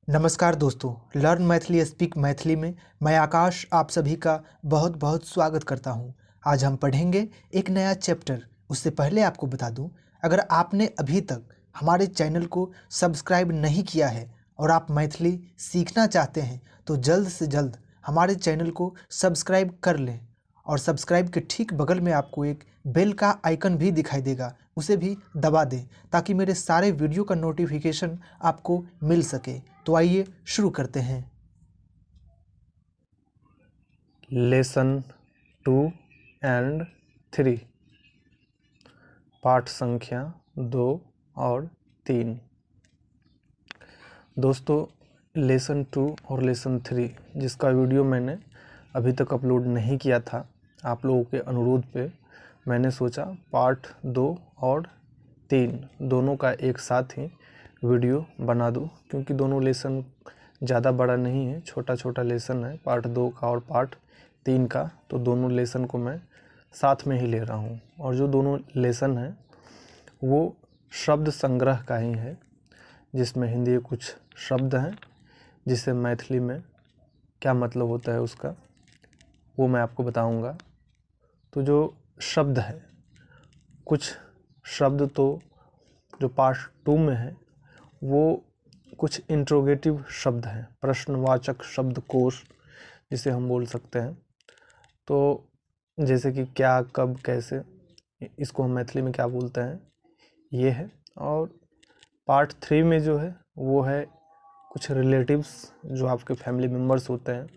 नमस्कार दोस्तों, learn Maithili speak Maithili में मैं आकाश आप सभी का बहुत बहुत स्वागत करता हूं। आज हम पढ़ेंगे एक नया चैप्टर। उससे पहले आपको बता दूं, अगर आपने अभी तक हमारे चैनल को सब्सक्राइब नहीं किया है और आप मैथिली सीखना चाहते हैं तो जल्द से जल्द हमारे चैनल को सब्सक्राइब कर लें और सब्सक्राइब के ठीक बगल में आपको एक बेल का आइकन भी दिखाई देगा, उसे भी दबा दें ताकि मेरे सारे वीडियो का नोटिफिकेशन आपको मिल सके। तो आइए शुरू करते हैं। लेसन 2 एंड 3 पाठ संख्या 2 और 3। दोस्तों, लेसन 2 और लेसन 3 जिसका वीडियो मैंने अभी तक अपलोड नहीं किया था, आप लोगों के अनुरोध पे मैंने सोचा पार्ट 2 और 3 दोनों का एक साथ ही वीडियो बना दूं, क्योंकि दोनों लेसन ज़्यादा बड़ा नहीं है, छोटा छोटा लेसन है पार्ट 2 का और पार्ट 3 का। तो दोनों लेसन को मैं साथ में ही ले रहा हूं। और जो दोनों लेसन हैं वो शब्द संग्रह का ही है, जिसमें हिंदी के कुछ शब्द हैं जिसे मैथिली में क्या मतलब होता है उसका वो मैं आपको बताऊंगा। तो जो शब्द है, कुछ शब्द तो जो पार्ट 2 में है वो कुछ इंट्रोगेटिव शब्द हैं, प्रश्नवाचक शब्दकोश जिसे हम बोल सकते हैं। तो जैसे कि क्या, कब, कैसे, इसको हम मैथिली में क्या बोलते हैं, ये है। और पार्ट 3 में जो है वो है कुछ रिलेटिव्स जो आपके फैमिली मेम्बर्स होते हैं,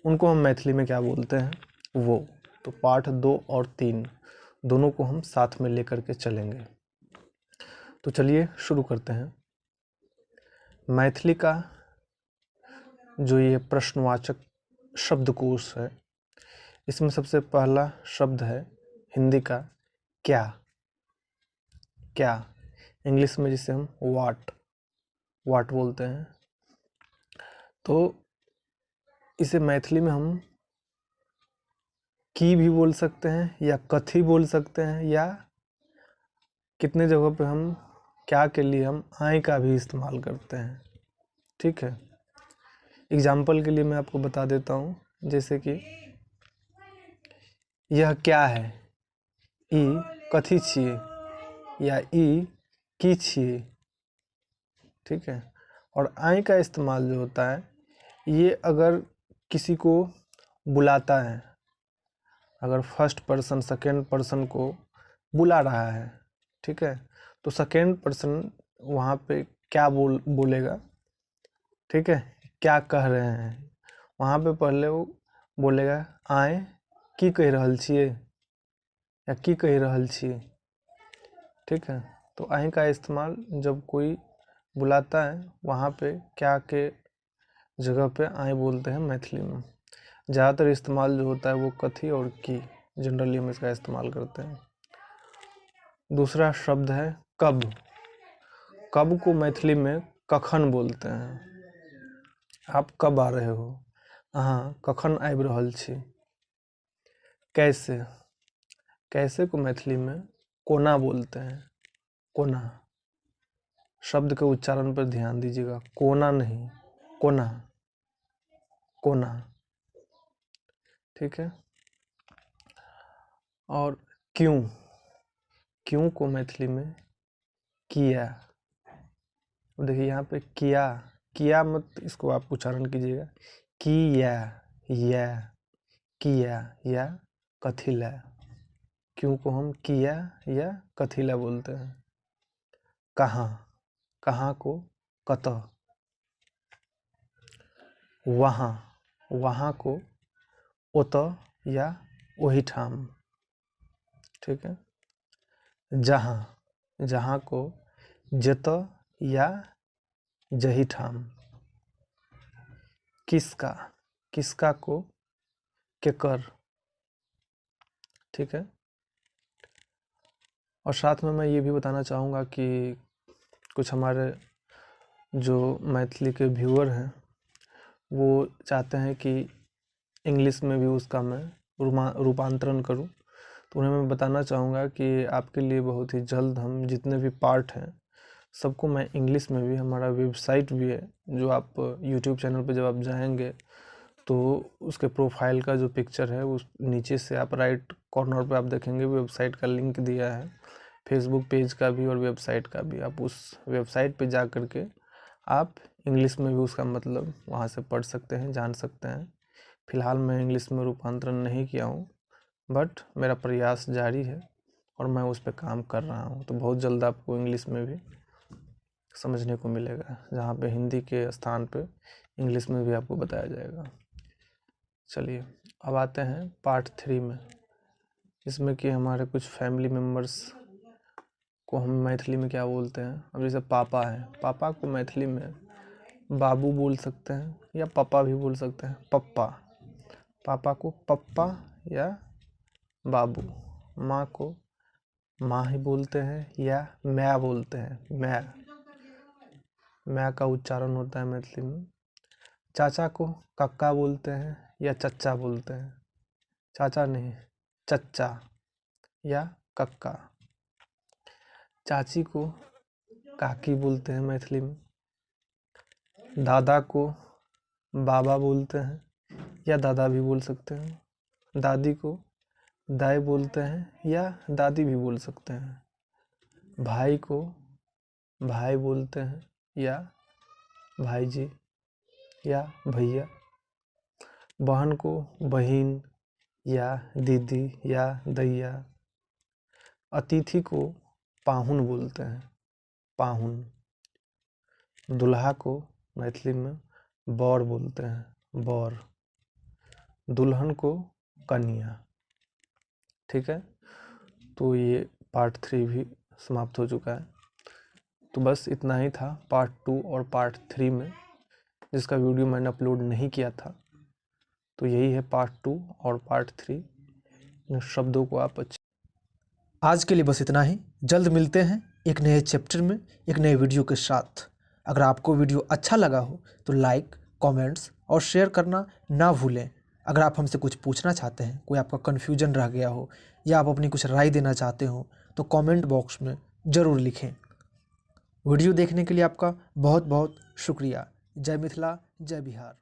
उनको हम मैथिली में क्या बोलते हैं वो। तो पार्ट 2 और 3 दोनों को हम साथ में लेकर के चलेंगे। तो चलिए शुरू करते हैं। मैथिली का जो ये प्रश्नवाचक शब्दकोश है, इसमें सबसे पहला शब्द है हिंदी का क्या। क्या इंग्लिश में जिसे हम वाट बोलते हैं। तो इसे मैथिली में हम की भी बोल सकते हैं या कथी बोल सकते हैं, या कितने जगहों पे हम क्या के लिए हम आय का भी इस्तेमाल करते हैं। ठीक है, एग्जाम्पल के लिए मैं आपको बता देता हूँ, जैसे कि यह क्या है, ई कथी छिए या ई की छिए। ठीक है, और आय का इस्तेमाल जो होता है, ये अगर किसी को बुलाता है, अगर फर्स्ट पर्सन सेकेंड पर्सन को बुला रहा है, ठीक है, तो सेकेंड पर्सन वहाँ पे क्या बोलेगा, ठीक है, क्या कह रहे हैं, वहाँ पे पहले वो बोलेगा आय की कह रहल छिए या की कह रहल छिए। ठीक है, तो आय का इस्तेमाल जब कोई बुलाता है वहाँ पे क्या के जगह पे आय बोलते हैं मैथिली में। ज़्यादातर इस्तेमाल जो होता है वो कथी और की, जनरली हम इसका इस्तेमाल करते हैं। दूसरा शब्द है कब। कब को मैथिली में कखन बोलते हैं। आप कब आ रहे हो, अहाँ कखन आबि रहल छी। कैसे, कैसे को मैथिली में कोना बोलते हैं। कोना, शब्द के उच्चारण पर ध्यान दीजिएगा, कोना नहीं, कोना, कोना। ठीक है, और क्यों, क्यों को मैथिली में किया। देखिए यहाँ पे किया, किया मत इसको आप उच्चारण कीजिएगा, किया, या किया या कथिला। क्यों को हम किया या कथिला बोलते हैं। कहाँ, कहाँ को कतः। वहाँ, वहाँ को ओतः या ओहिठाम। ठीक है, जहाँ, जहाँ को जतः या जहीठाम। किसका, किसका को केकर। ठीक है, और साथ में मैं ये भी बताना चाहूँगा कि कुछ हमारे जो मैथिली के व्यूअर हैं वो चाहते हैं कि इंग्लिश में भी उसका मैं रूपांतरण करूं। तो उन्हें मैं बताना चाहूँगा कि आपके लिए बहुत ही जल्द हम जितने भी पार्ट हैं सबको मैं इंग्लिश में भी, हमारा वेबसाइट भी है जो आप यूट्यूब चैनल पे जब आप जाएंगे तो उसके प्रोफाइल का जो पिक्चर है उस नीचे से आप राइट कॉर्नर पे आप देखेंगे वेबसाइट का लिंक दिया है, फेसबुक पेज का भी और वेबसाइट का भी। आप उस वेबसाइट पे जा कर के आप इंग्लिश में भी उसका मतलब वहाँ से पढ़ सकते हैं, जान सकते हैं। फ़िलहाल मैं इंग्लिश में रूपांतरण नहीं किया हूँ, बट मेरा प्रयास जारी है और मैं उस पर काम कर रहा हूँ। तो बहुत जल्द आपको इंग्लिश में भी समझने को मिलेगा, जहाँ पे हिंदी के स्थान पे इंग्लिश में भी आपको बताया जाएगा। चलिए अब आते हैं पार्ट 3 में, इसमें कि हमारे कुछ फैमिली मेम्बर्स को हम मैथिली में क्या बोलते हैं। अब जैसे पापा है, पापा को मैथिली में बाबू बोल सकते हैं या पापा भी बोल सकते हैं, पप्पा। पापा को पप्पा या बाबू। माँ को माँ ही बोलते हैं या मैं बोलते हैं, मैं का उच्चारण होता है मैथिली में। चाचा को कक्का बोलते हैं या चच्चा बोलते हैं, चाचा नहीं चच्चा या कक्का। चाची को काकी बोलते हैं मैथिली में। दादा को बाबा बोलते हैं या दादा भी बोल सकते हैं। दादी को दाई बोलते हैं या दादी भी बोल सकते हैं। भाई को भाई बोलते हैं या भाई जी या भैया। बहन को बहन या दीदी या दैया। अतिथि को पाहुन बोलते हैं, पाहुन। दुल्हा को मैथिली में बर बोलते हैं, बर। दुल्हन को कन्या। ठीक है, तो ये पार्ट 3 भी समाप्त हो चुका है। तो बस इतना ही था पार्ट 2 और पार्ट 3 में, जिसका वीडियो मैंने अपलोड नहीं किया था। तो यही है पार्ट 2 और पार्ट 3। इन शब्दों को आप आज के लिए बस इतना ही। जल्द मिलते हैं एक नए चैप्टर में, एक नए वीडियो के साथ। अगर आपको वीडियो अच्छा लगा हो तो लाइक, कमेंट्स और शेयर करना ना भूलें। अगर आप हमसे कुछ पूछना चाहते हैं, कोई आपका कन्फ्यूजन रह गया हो या आप अपनी कुछ राय देना चाहते हो तो कमेंट बॉक्स में ज़रूर लिखें। वीडियो देखने के लिए आपका बहुत बहुत शुक्रिया। जय मिथिला, जय बिहार।